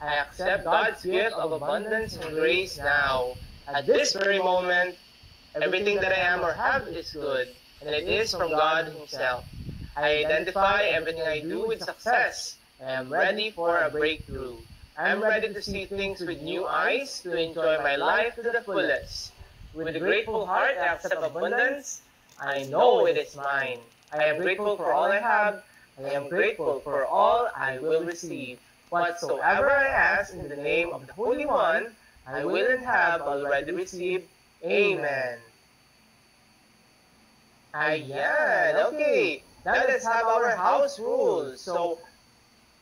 I accept God's gift of abundance and grace now. At this very moment, everything that I am or have is good, and it is from God Himself. I identify everything I do with success. I am ready for a breakthrough. I am ready to see things with new eyes, to enjoy my life to the fullest. With a grateful heart, I accept abundance. I know it is mine. I am grateful for all I have. I am grateful for all I will receive. Whatsoever I ask in the name of the Holy One, I will and have already received. Amen. Ayan, okay. Now let's have our house rules. So,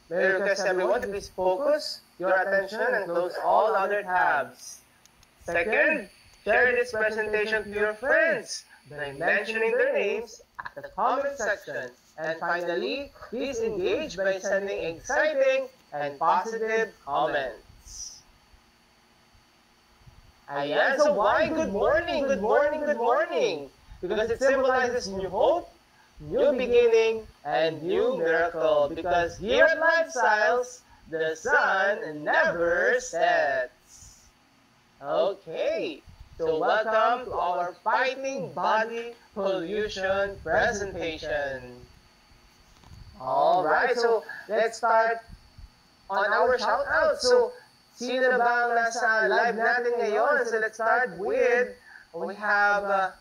may I request everyone to please focus your attention and close all other tabs. Second, share this presentation to your friends by mentioning their names at the comment section. And finally, please engage by sending exciting and positive comments. Ayan, so why good morning, good morning, good morning? Because it symbolizes new hope, new beginning, and new miracle. Because here at Lifestyles, the sun never sets. Okay, so welcome to our Fighting Body Pollution presentation. Alright, so let's start on our shoutout. So, sino na bang nasa live natin ngayon? So let's start with, we have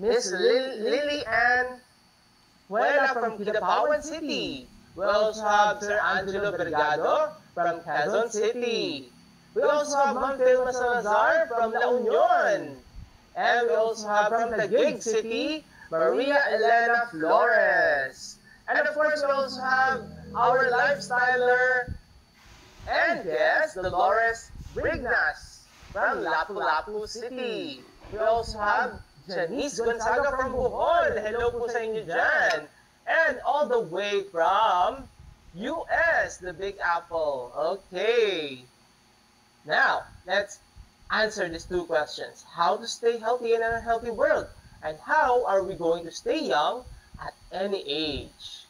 Miss Lily Ann Huela from Kidapawan City. We also have Sir Angelo Vergado from Quezon City. We also have Ma'am Filma Salazar from La Union. And we also have from Taguig City, Maria Elena Flores. And of course, we also have our lifestyler and guest, Dolores Brignas from Lapu-Lapu City. We also have Janice Gonzaga from Bohol. Hello po sa inyo dyan. And all the way from US, the Big Apple. Okay. Now, let's answer these two questions. How to stay healthy in an unhealthy world? And how are we going to stay young at any age?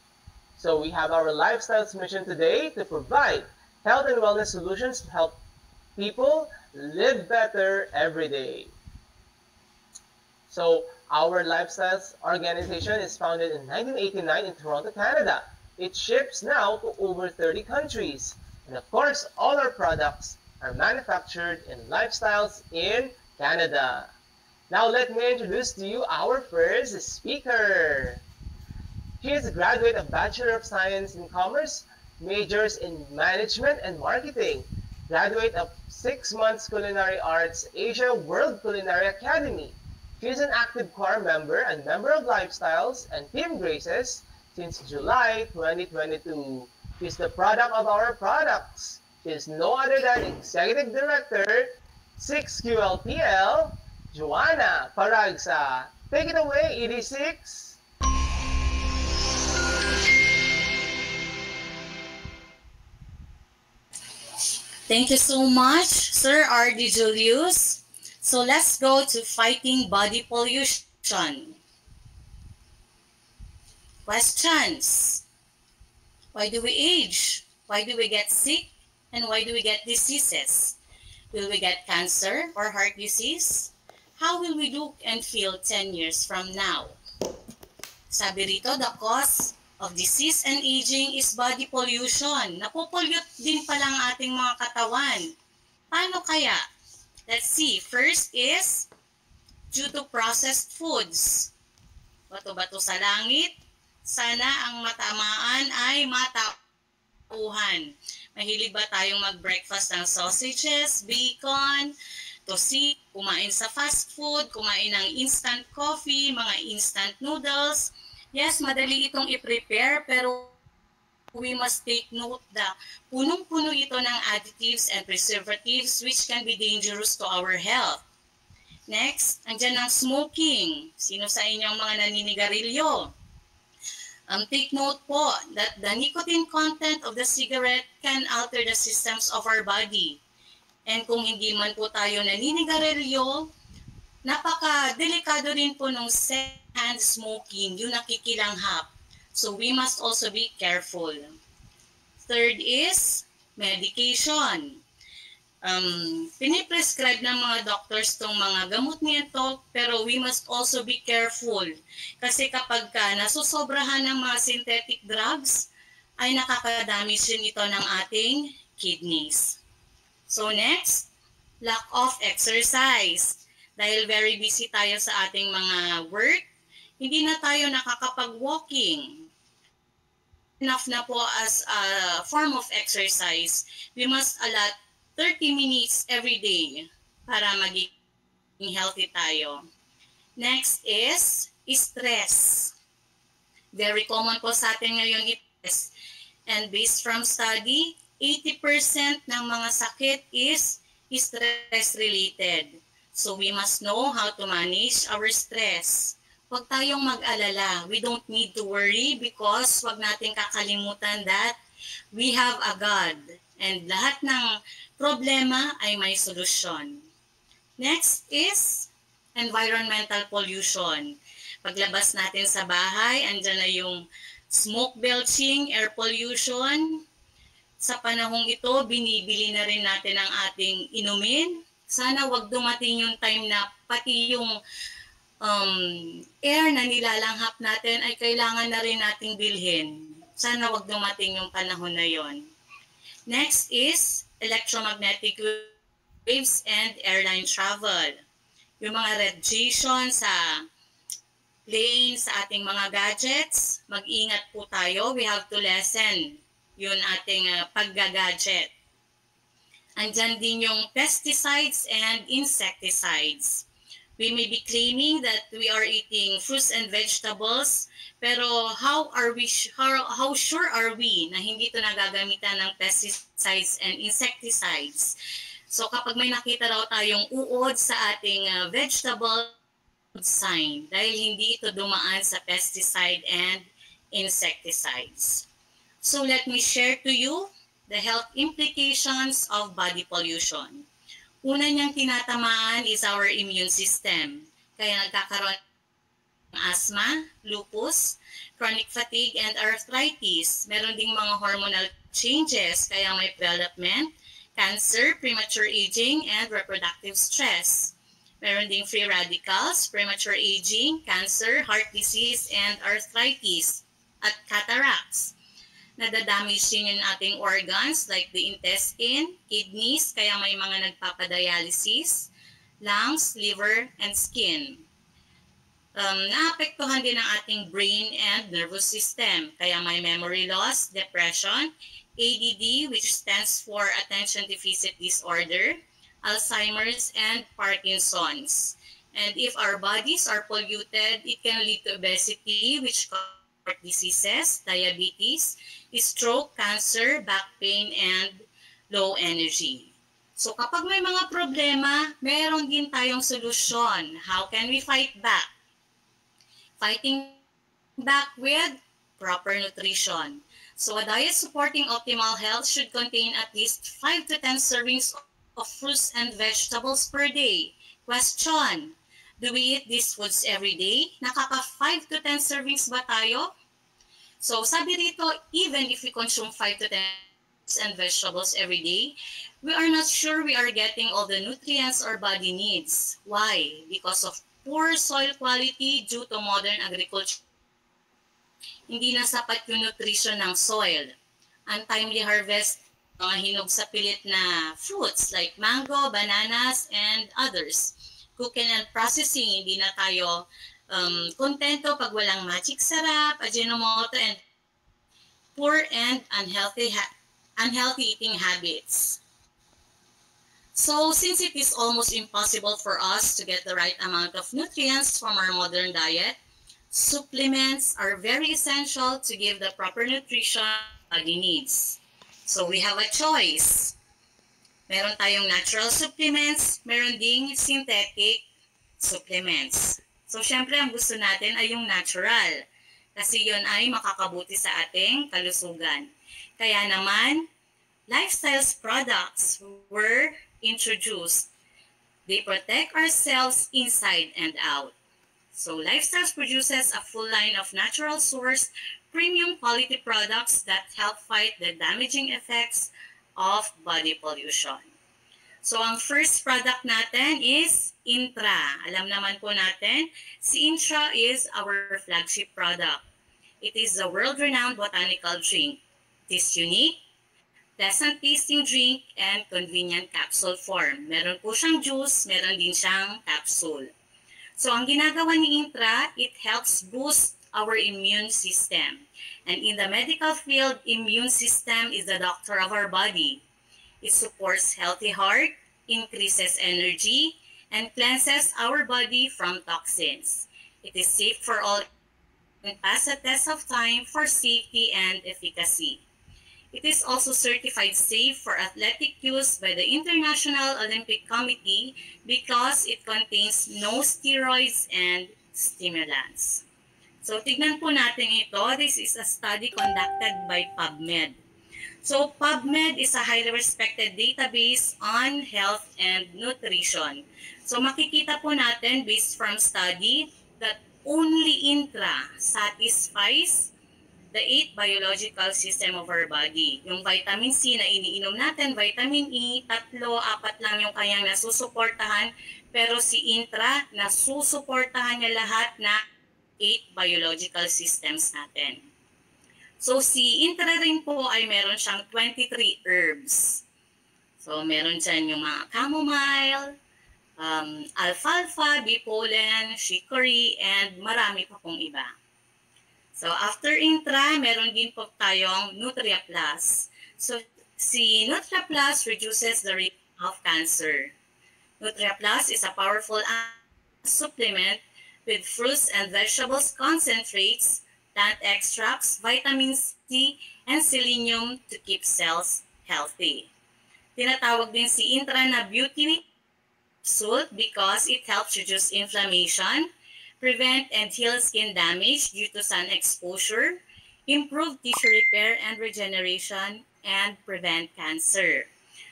So we have our Lifestyles mission today to provide health and wellness solutions to help people live better every day. So our Lifestyles organization is founded in 1989 in Toronto, Canada. It ships now to over 30 countries. And of course, all our products are manufactured in Lifestyles in Canada. Now let me introduce to you our first speaker. He is a graduate of Bachelor of Science in Commerce, majors in Management and Marketing, graduate of 6 months Culinary Arts Asia World Culinary Academy. She is an active core member and member of Lifestyles and Team Graces since July 2022. She is the product of our products. She is no other than Executive Director, 6QLPL, Joanna Paragsa. Take it away, ED6. Thank you so much, Sir R.D. Julius. So let's go to fighting body pollution. Questions. Why do we age? Why do we get sick? And why do we get diseases? Will we get cancer or heart disease? How will we look and feel 10 years from now? Sabi rito, the cause of disease and aging is body pollution. Napopollute din pala ang ating mga katawan. Paano kaya? Let's see. First is due to processed foods. Bato-bato sa langit. Sana ang matamaan ay matauhan. Mahilig ba tayong mag-breakfast ng sausages, bacon, tosi, kumain sa fast food, kumain ng instant coffee, mga instant noodles? Yes, madali itong i-prepare pero we must take note na punong-puno ito ng additives and preservatives which can be dangerous to our health. Next, andyan ang smoking. Sino sa inyong mga naninigarilyo? Take note po that the nicotine content of the cigarette can alter the systems of our body. And kung hindi man po tayo naninigarilyo, napaka-delikado rin po ng second-hand smoking, yung nakikilanghap. So we must also be careful. Third is Medication. Piniprescribe ng mga doctors tong mga gamot nito, pero we must also be careful. Kasi kapag nasusobrahan ng mga synthetic drugs, ay nakakadamage din ito ng ating kidneys. So next, lack of exercise. Dahil very busy tayo sa ating mga work, hindi na tayo nakakapag-walking. Enough na po as a form of exercise. We must allot 30 minutes every day para maging healthy tayo. Next is stress. Very common po sa atin ngayon stress. And based from study, 80% ng mga sakit is stress-related. So we must know how to manage our stress. Huwag tayong mag-alala. We don't need to worry because huwag natin kakalimutan that we have a God. And lahat ng problema ay may solusyon. Next is environmental pollution. Paglabas natin sa bahay, andyan na yung smoke belching, air pollution. Sa panahong ito, binibili na rin natin ang ating inumin. Sana wag dumating yung time na pati yung air na nilalanghap natin ay kailangan na rin nating bilhin. Sana wag dumating yung panahon na yon. Next is electromagnetic waves and airline travel. Yung mga radiation sa plane, sa ating mga gadgets, mag-ingat po tayo. We have to lessen yun ating paggagadget. Andyan din yung pesticides and insecticides. We may be claiming that we are eating fruits and vegetables, pero how sure are we na hindi ito nagagamitan ng pesticides and insecticides? So kapag may nakita raw tayong uod sa ating vegetable, sign dahil hindi ito dumaan sa pesticide and insecticides. So let me share to you the health implications of body pollution. Una niyang tinatamaan is our immune system. Kaya nagkakaroon ng asthma, lupus, chronic fatigue, and arthritis. Meron ding mga hormonal changes, kaya may development, cancer, premature aging, and reproductive stress. Meron ding free radicals, premature aging, cancer, heart disease, and arthritis, at cataracts. Nadadamage din yung ating organs like the intestine, kidneys, kaya may mga nagpapadialysis, lungs, liver, and skin. Naapektuhan din ang ating brain and nervous system, kaya may memory loss, depression, ADD, which stands for Attention Deficit Disorder, Alzheimer's, and Parkinson's. And if our bodies are polluted, it can lead to obesity, which causes heart diseases, diabetes, stroke, cancer, back pain, and low energy. So kapag may mga problema, meron din tayong solusyon. How can we fight back? Fighting back with proper nutrition. So a diet supporting optimal health should contain at least 5 to 10 servings of fruits and vegetables per day. Question, do we eat these foods every day? Nakaka 5 to 10 servings ba tayo? So sabi rito, even if we consume 5 to 10 fruits and vegetables every day, we are not sure we are getting all the nutrients our body needs. Why? Because of poor soil quality due to modern agriculture. Hindi na sapat yung nutrition ng soil. Untimely harvest, mga hinog sa pilit na fruits like mango, bananas, and others. Cooking and processing, hindi na tayo kontento pag walang magic sarap, Ajinomoto, and poor and unhealthy eating habits. So since it is almost impossible for us to get the right amount of nutrients from our modern diet, supplements are very essential to give the proper nutrition body needs. So we have a choice. Meron tayong natural supplements, meron ding synthetic supplements. So syempre ang gusto natin ay yung natural kasi yun ay makakabuti sa ating kalusugan. Kaya naman, lifestyles products were introduced. They protect ourselves inside and out. So Lifestyles produces a full line of natural source, premium quality products that help fight the damaging effects of body pollution. So, ang first product natin is Intra. Alam naman po natin, si Intra is our flagship product. It is a world-renowned botanical drink. It is unique, pleasant tasting drink, and convenient capsule form. Meron po siyang juice, meron din siyang capsule. So, ang ginagawa ni Intra, it helps boost our immune system. And in the medical field, immune system is the doctor of our body. It supports healthy heart, increases energy, and cleanses our body from toxins. It is safe for all and pass a test of time for safety and efficacy. It is also certified safe for athletic use by the International Olympic Committee because it contains no steroids and stimulants. So, tignan po natin ito. This is a study conducted by PubMed. So, PubMed is a highly respected database on health and nutrition. So, makikita po natin based from study that only Intra satisfies the 8 biological system of our body. Yung vitamin C na iniinom natin, vitamin E, 3, 4 lang yung kanyang nasusuportahan. Pero si Intra, nasusuportahan niya lahat na 8 biological systems natin. So, si Intra rin po ay meron siyang 23 herbs. So, meron dyan yung mga chamomile, alfalfa, bee pollen, chicory, and marami pa pong iba. So, after Intra, meron din po tayong Nutria Plus. So, si Nutria Plus reduces the risk of cancer. Nutria Plus is a powerful supplement with fruits and vegetables concentrates, plant extracts, vitamin C, and selenium to keep cells healthy. Tinatawag din si Intra na beauty capsule because it helps reduce inflammation, prevent and heal skin damage due to sun exposure, improve tissue repair and regeneration, and prevent cancer.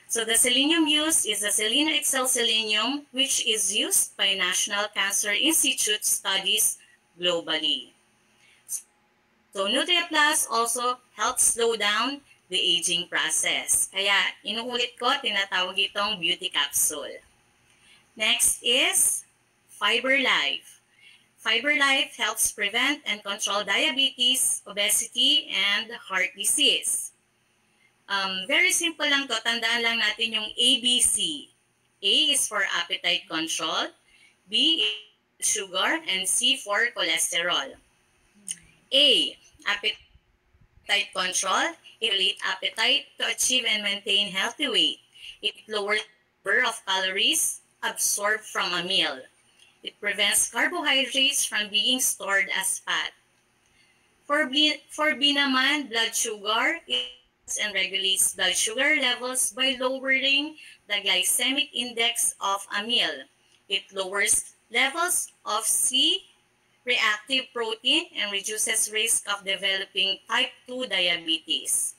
So the selenium used is the Selena Excel Selenium, which is used by National Cancer Institute studies globally. So Nutria Plus also helps slow down the aging process. Kaya inuulit ko, tinatawag itong beauty capsule. Next is Fiber Life. Fiber Life helps prevent and control diabetes, obesity, and heart disease. Very simple lang to. Tandaan lang natin yung ABC. A is for appetite control, B is sugar, and C for cholesterol. A, appetite control. It regulates appetite to achieve and maintain healthy weight. It lowers the number of calories absorbed from a meal. It prevents carbohydrates from being stored as fat. For B naman, blood sugar, and regulates blood sugar levels by lowering the glycemic index of a meal. It lowers levels of C-reactive protein and reduces risk of developing type 2 diabetes.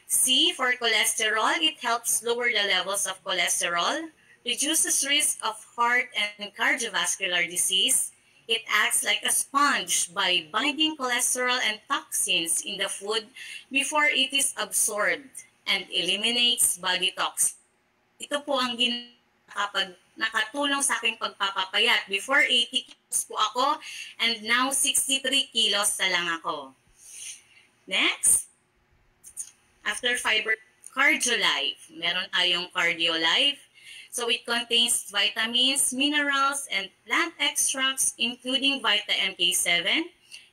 C for cholesterol, it helps lower the levels of cholesterol, reduces risk of heart and cardiovascular disease. It acts like a sponge by binding cholesterol and toxins in the food before it is absorbed and eliminates body toxins. Ito po ang kapag nakatulong sa aking pagpapapayat. Before 80 kilos po ako and now 63 kilos na lang ako. Next, after fiber, Cardio Life. Meron tayong Cardio Life. So it contains vitamins, minerals, and plant extracts including Vita MK7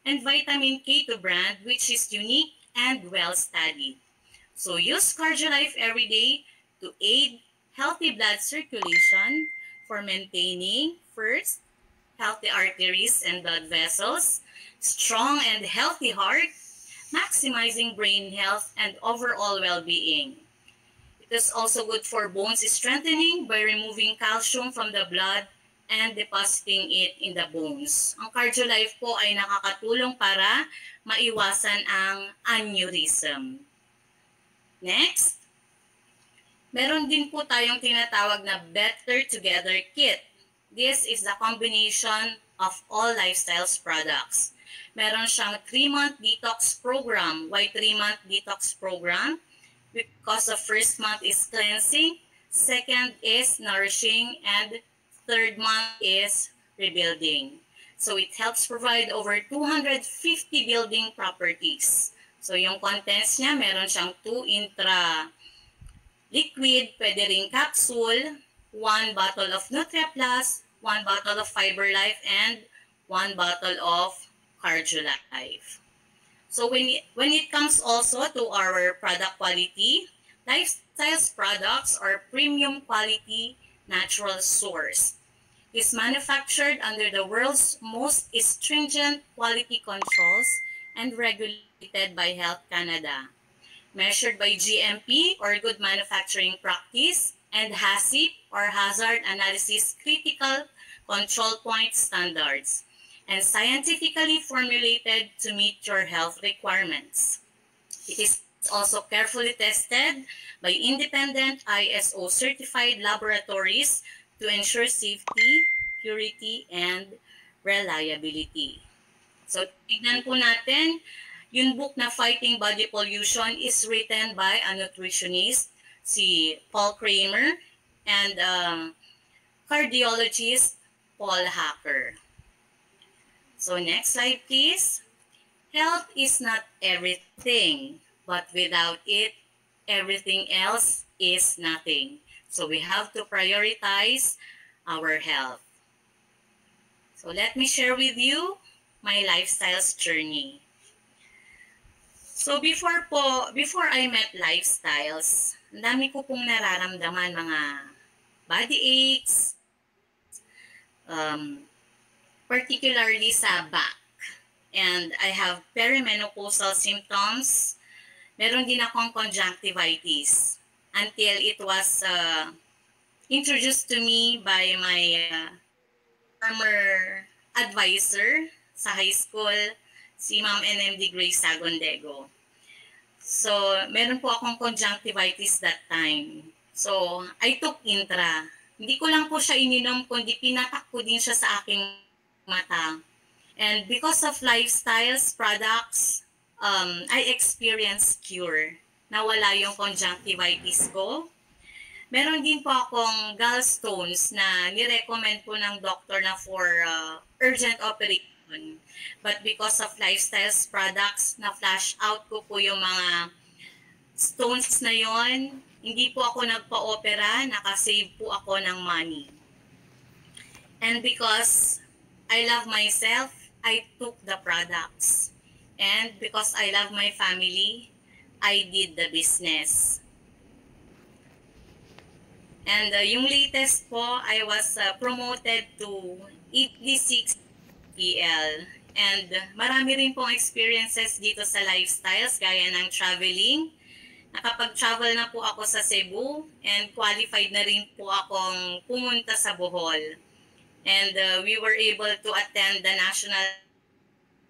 and vitamin K2 brand, which is unique and well-studied. So use CardioLife every day to aid healthy blood circulation for maintaining, first, healthy arteries and blood vessels, strong and healthy heart, maximizing brain health and overall well-being. It is also good for bones strengthening by removing calcium from the blood and depositing it in the bones. Ang CardioLife po ay nakakatulong para maiwasan ang aneurysm. Next, meron din po tayong tinatawag na Better Together Kit. This is the combination of all Lifestyles products. Meron siyang 3-month detox program. Why 3-month detox program? because the first month is cleansing, second is nourishing, and third month is rebuilding. So it helps provide over 250 building properties. So yung contents niya, meron siyang 2 intra liquid, pwede ring capsule, 1 bottle of Nutria Plus, 1 bottle of Fiber Life, and 1 bottle of Cardio Life. So when it comes also to our product quality, Lifestyles products are premium quality natural source. Is manufactured under the world's most stringent quality controls and regulated by Health Canada. Measured by GMP or Good Manufacturing Practice and HACCP or Hazard Analysis Critical Control Point Standards, and scientifically formulated to meet your health requirements. It is also carefully tested by independent ISO certified laboratories to ensure safety, purity, and reliability. So, tignan po natin, yung book na Fighting Body Pollution is written by a nutritionist, si Paul Kramer, and cardiologist Paul Hacker. So next slide, please. Health is not everything, but without it, everything else is nothing. So we have to prioritize our health. So let me share with you my lifestyles journey. So before I met Lifestyles, ang dami ko pong nararamdaman mga body aches, particularly sa back. And I have perimenopausal symptoms. Meron din akong conjunctivitis until it was introduced to me by my former advisor sa high school, si Ma'am NMD Grace Sagondego. So, meron po akong conjunctivitis that time. So, I took Intra. Hindi ko lang po siya ininom, kundi pinatak ko din siya sa aking mata. And because of Lifestyles products, I experienced cure. Nawala yung conjunctivitis ko. Meron din po akong gallstones na nirecommend po ng doctor na for urgent operation. But because of Lifestyles products, na-flash out ko po yung mga stones na yon. Hindi po ako nagpa-opera, nakasave po ako ng money. And because I love myself, I took the products. And because I love my family, I did the business. And yung latest po, I was promoted to ED6 PL. And marami rin pong experiences dito sa Lifestyles, gaya ng traveling. Nakapag-travel na po ako sa Cebu and qualified na rin po akong pumunta sa Bohol. And we were able to attend the National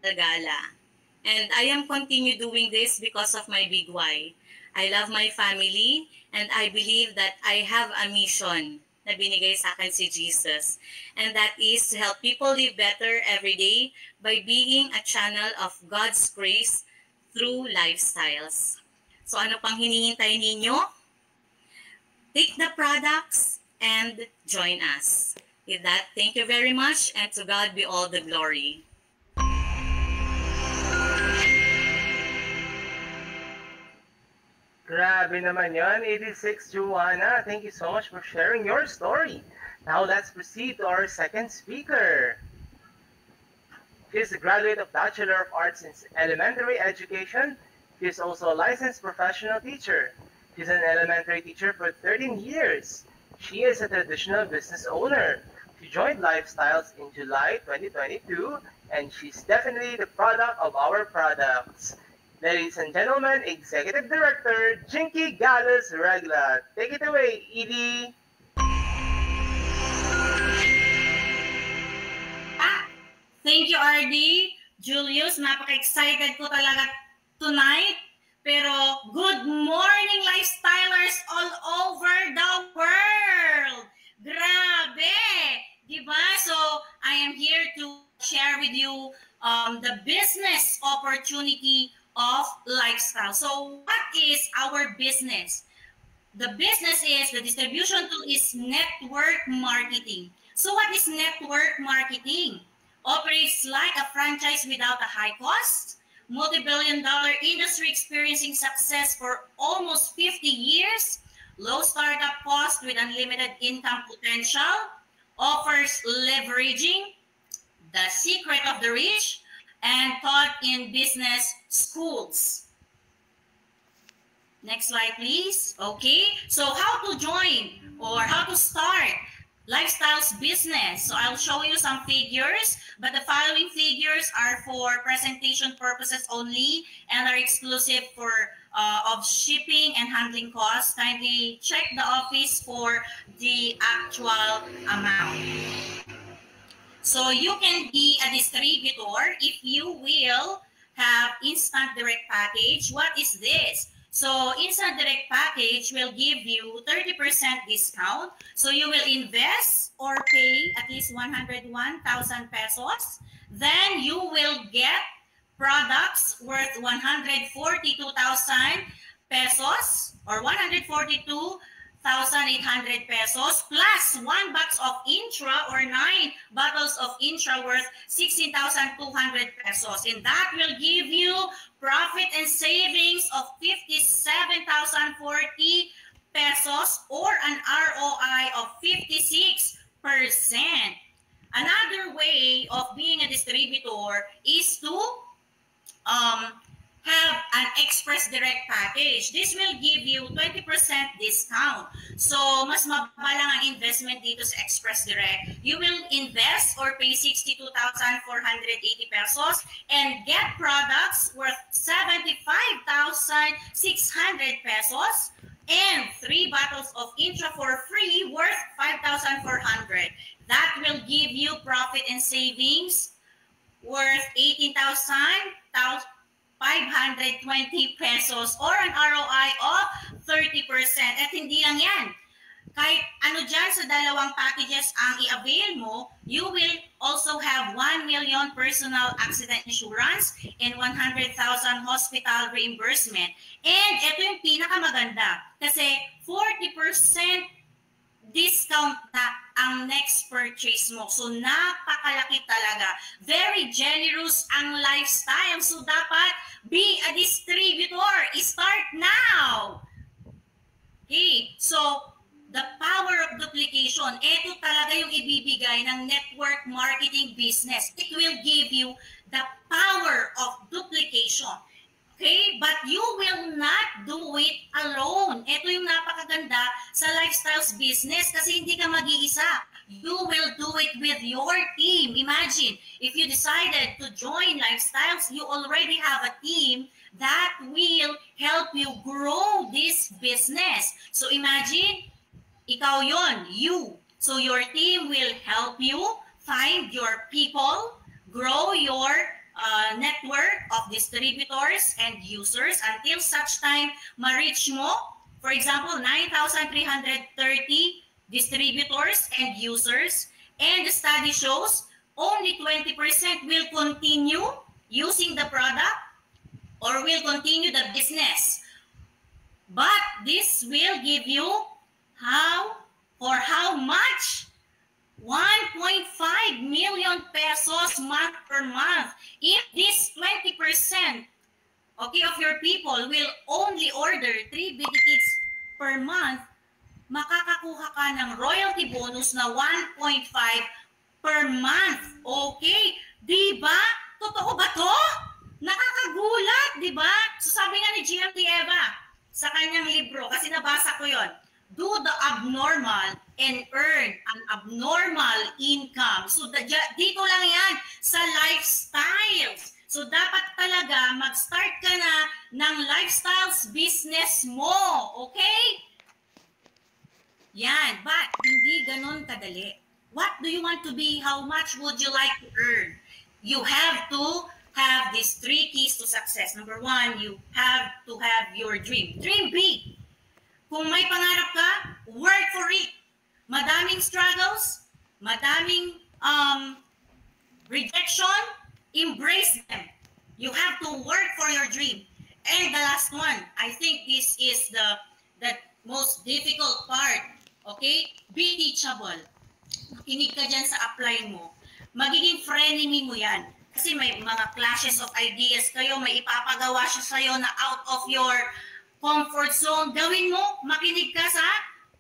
Gala. And I am continue doing this because of my big why. I love my family and I believe that I have a mission na binigay sa akin si Jesus. And that is to help people live better every day by being a channel of God's grace through Lifestyles. So ano pang hinihintay ninyo? Take the products and join us. With that, thank you very much and to God be all the glory. Grabe naman yon, 86 Joanna. Thank you so much for sharing your story. Now let's proceed to our second speaker. She is a graduate of Bachelor of Arts in Elementary Education. She is also a licensed professional teacher. She's an elementary teacher for 13 years. She is a traditional business owner. She joined Lifestyles in July 2022, and she's definitely the product of our products. Ladies and gentlemen, Executive Director Jinky Gallus Regla. Take it away, Edie. Thank you, RD. Julius, napaka-excited ko talaga tonight. Pero good morning, Lifestylers all over the world. Grabe! Diba? So, I am here to share with you the business opportunity of lifestyle. So what is our business? The business is, the distribution tool is network marketing. So what is network marketing? Operates like a franchise without a high cost, multi-billion-dollar industry experiencing success for almost 50 years, low startup cost with unlimited income potential, offers leveraging, the secret of the rich, and taught in business schools. Next slide, please. Okay, so how to join or how to start Lifestyles business. So I'll show you some figures, but the following figures are for presentation purposes only and are exclusive for of shipping and handling costs. Kindly check the office for the actual amount. So you can be a distributor if you will have instant direct package. What is this? So instant direct package will give you 30% discount. So you will invest or pay at least 101,000 pesos. Then you will get products worth 142,000 pesos or 142,800 pesos plus 1 box of intra or 9 bottles of intra worth 16,200 pesos. And that will give you profit and savings of 57,040 pesos or an ROI of 56%. Another way of being a distributor is to have an express direct package. This will give you 20% discount. So, mas mababa ang investment dito sa express direct. You will invest or pay 62,480 pesos and get products worth 75,600 pesos and 3 bottles of intra for free worth 5,400. That will give you profit and savings worth 18,520 pesos or an ROI of 30%. At hindi lang yan. Kahit ano dyan sa dalawang packages ang i-avail mo, you will also have 1 million personal accident insurance and 100,000 hospital reimbursement. And ito yung pinakamaganda kasi 40% discount na ang next purchase mo. So, napakalaki talaga. Very generous ang lifestyle. So, dapat be a distributor. Start now. Okay. So, the power of duplication. Ito talaga yung ibibigay ng network marketing business. It will give you the power of duplication. Okay? But you will not do it alone. Ito yung napakaganda sa lifestyles business kasi hindi ka mag-iisa. You will do it with your team. Imagine, if you decided to join Lifestyles, you already have a team that will help you grow this business. So imagine, ikaw yon, you. So your team will help you find your people, grow your network of distributors and users until such time ma-reach mo, for example, 9,330 distributors and users, and the study shows only 20% will continue using the product or will continue the business. But this will give you how much? 1.5 million pesos month per month. If this 20%, okay, of your people will only order 3 BD kits per month, makakakuha ka ng royalty bonus na 1.5 per month. Okay? Diba? Totoo ba to? Nakakagulat, diba? So sabi nga ni GMT Eva sa kanyang libro, kasi nabasa ko yon, do the abnormal and earn an abnormal income. So dito lang yan sa lifestyles. So dapat talaga mag-start ka na ng lifestyles business mo. Okay? Yan. But hindi ganun kadali. What do you want to be? How much would you like to earn? You have to have these 3 keys to success. Number 1, you have to have your dream. Dream big. Kung may pangarap ka, work for it. Madaming struggles, madaming rejection, embrace them. You have to work for your dream. And the last one, I think this is the most difficult part. Okay? Be teachable. Makinig ka dyan sa apply mo. Magiging frenemy mo yan. Kasi may mga clashes of ideas kayo, may ipapagawa siya sa'yo na out of your comfort zone. Gawin mo, makinig ka sa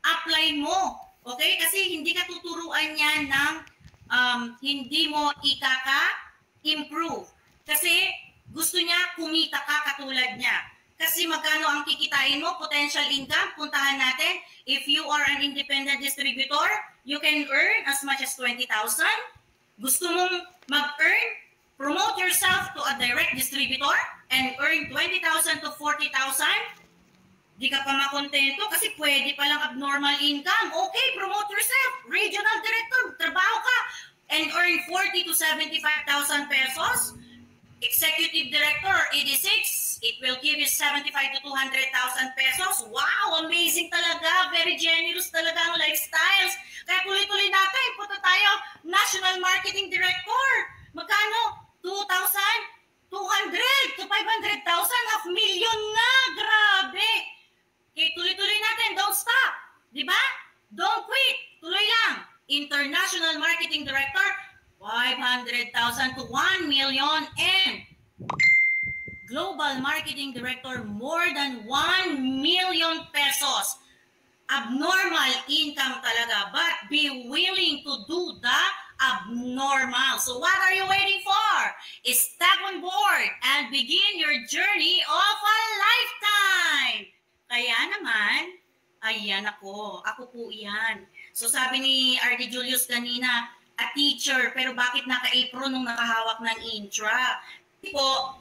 apply mo. Okay? Kasi hindi ka tuturuan yan ng hindi mo ikaka-improve. Kasi gusto niya kumita ka katulad niya. Kasi magkano ang kikitain mo, potential income, puntahan natin. If you are an independent distributor, you can earn as much as 20,000. Gusto mong mag-earn, promote yourself to a direct distributor and earn 20,000 to 40,000. Di ka pa makontento kasi pwede palang abnormal income. Okay, promote yourself. Regional director, trabaho ka and earn 40 to 75,000 pesos. Executive Director, 86, it will give you 75 to 200,000 pesos. Wow, amazing talaga. Very generous talaga ang lifestyles. Kaya tuloy-tuloy natin. Punta tayo, National Marketing Director. Magkano? 2,200 to 500,000, $500,000 na. Grabe. Okay, tuloy-tuloy natin. Don't stop. Diba? Don't quit. Tuloy lang. International Marketing Director, 500,000 to 1 million, and Global Marketing Director, more than 1 million pesos. Abnormal income talaga, but be willing to do the abnormal. So what are you waiting for? Step on board and begin your journey of a lifetime. Kaya naman, ayan ako po yan. So sabi ni R.D. Julius kanina, a teacher, pero bakit naka-apron nung nakahawak ng intra? Po,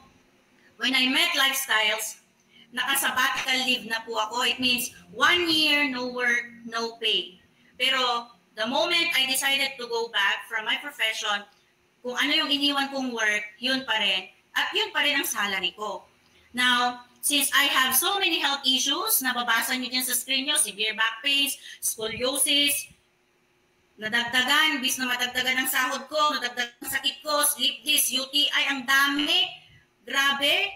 when I met Lifestyles, naka-sabbatical leave na po ako. It means 1 year, no work, no pay. Pero the moment I decided to go back from my profession, kung ano yung iniwan kong work, yun pa rin. At yun pa rin ang salary ko. Now, since I have so many health issues, nababasa nyo dyan sa screen nyo, severe back pains, scoliosis, nadagdagan, bis na madagdagan ng sahod ko, nadagdagan ng sakit ko, sleep disc, UTI, ang dami. Grabe.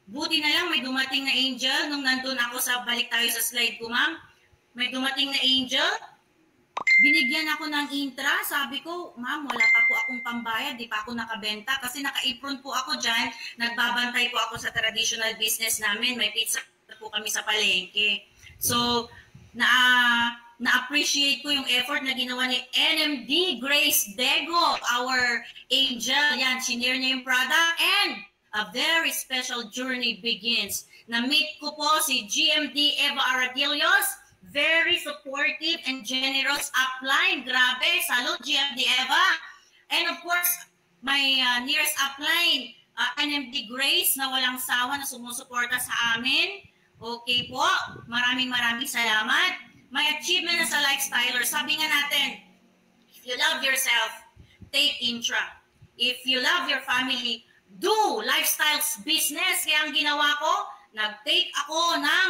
Buti na lang may dumating na angel nung nandun ako sa, balik tayo sa slide ko, ma'am. May dumating na angel. Binigyan ako ng intra. Sabi ko, ma'am, wala pa po akong pambayad, di pa ako nakabenta kasi naka-apron po ako dyan. Nagbabantay po ako sa traditional business namin. May pizza po kami sa palengke. So, na-appreciate ko yung effort na ginawa ni NMD Grace Dego, our angel. Yan, shinare niya yung product and a very special journey begins. Na-meet ko po si GMD Eva Aradillos, very supportive and generous upline. Grabe, salute GMD Eva. And of course, my nearest upline, NMD Grace, na walang sawa na sumusuporta sa amin. Okay po, maraming salamat. My achievement as a lifestyler, sabi nga natin, if you love yourself, take intra. If you love your family, do lifestyles business. Kaya ang ginawa ko, nag-take ako ng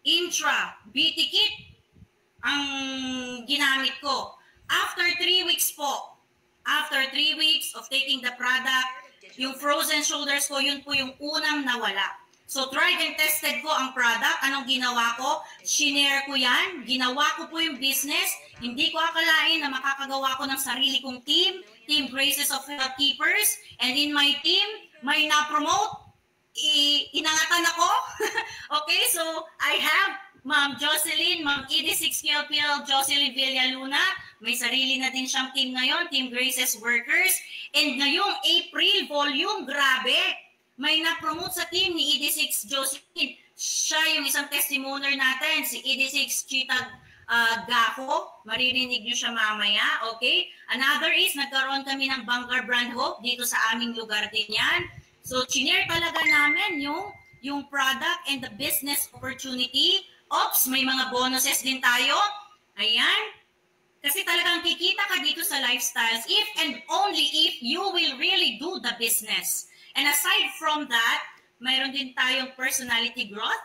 intra, BT kit, ang ginamit ko. After 3 weeks po, after 3 weeks of taking the product, yung frozen shoulders ko, yun po yung unang nawala. So, tried and tested ko ang product. Anong ginawa ko? Shinare ko yan. Ginawa ko po yung business. Hindi ko akalain na makakagawa ko ng sarili kong team, Team Graces of Health Keepers. And in my team, may na-promote. Inangatan ako. Okay, so I have Ma'am Jocelyn, Ma'am ED6 PLPL, Jocelyn Villaluna. May sarili na din siyang team ngayon, Team Graces Workers. And ngayong April volume, grabe. May na-promote sa team ni ED6 Jocelyn. Siya yung isang testimonial natin, si ED6 Chitag Gako. Maririnig niyo siya mamaya, okay? Another is, nagkaroon kami ng Vanguard Brand Hope dito sa aming lugar din yan. So, chinare talaga namin yung product and the business opportunity. Ops, may mga bonuses din tayo. Ayan. Kasi talagang kikita ka dito sa Lifestyles if and only if you will really do the business. And aside from that, mayroon din tayong personality growth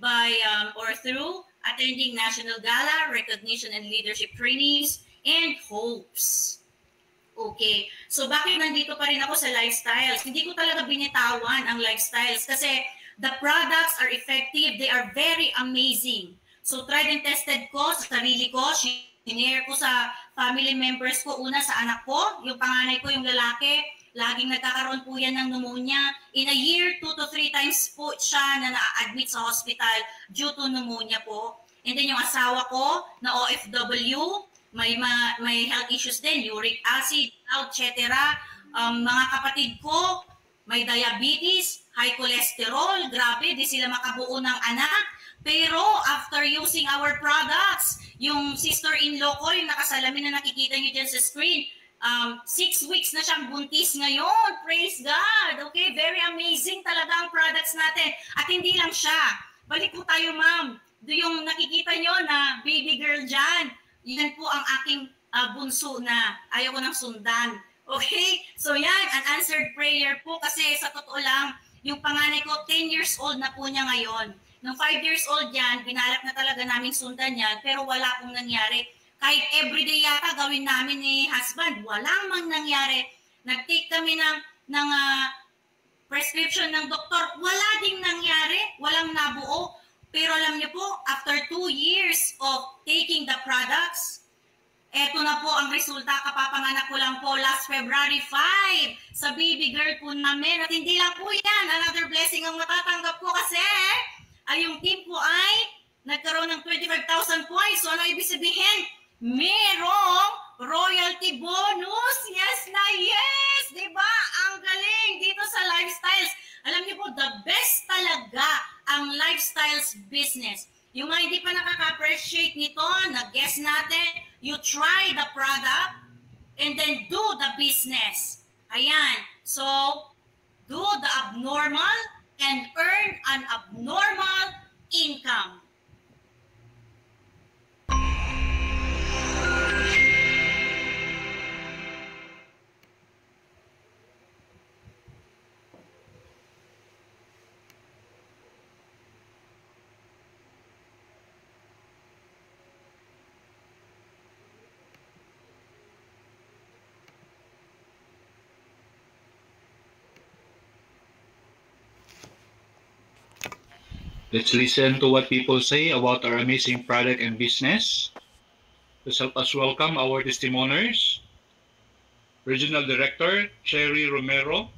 by or through attending National Gala, Recognition and Leadership Trainings, and hopes. Okay, so bakit nandito pa rin ako sa Lifestyles? Hindi ko talaga binitawan ang Lifestyles kasi The products are effective. They are very amazing. So, tried and tested ko sa sarili ko. Sinare ko sa family members ko. Una sa anak ko. Yung panganay ko, yung lalaki. Laging nagkakaroon po yan ng pneumonia. In a year, 2 to 3 times po siya na na-admit sa hospital due to pneumonia po. And then yung asawa ko na OFW, may health issues din, uric acid, etc. Mga kapatid ko, may diabetes, high cholesterol, grabe, di sila makabuo ng anak. Pero after using our products, yung sister-in-law ko, yung nakasalamin na nakikita nyo dyan sa screen, 6 weeks na siyang buntis ngayon. Praise God! Okay, very amazing talaga ang products natin. At hindi lang siya. Balik po tayo, ma'am. Yung nakikita nyo na baby girl dyan, yan po ang aking bunso na ayaw ko ng sundan. Okay? So yan, unanswered prayer po kasi sa totoo lang, yung panganay ko, 10 years old na po niya ngayon. Nung 5 years old yan, binalak na talaga naming sundan yan, pero wala pong nangyari. Kahit everyday yata gawin namin ni husband, walang mang nangyari. Nag-take kami ng prescription ng doktor, wala ding nangyari, walang nabuo. Pero alam niyo po, after 2 years of taking the products, eto na po ang resulta, kapapanganak ko lang po last February 5 sa baby girl po namin. At hindi lang po yan, another blessing ang matatanggap ko kasi yung team ko ay nagkaroon ng 25,000 points. So ano ibig sabihin? Merong royalty bonus. Yes na yes! Diba? Ang galing dito sa lifestyles. Alam niyo po, the best talaga ang lifestyles business. Yung mga hindi pa nakaka-appreciate nito, nag-guess natin, you try the product and then do the business. Ayan. So, do the abnormal and earn an abnormal income. Let's listen to what people say about our amazing product and business. Let's help us welcome our testimonies. Regional Director, Cherry Romero.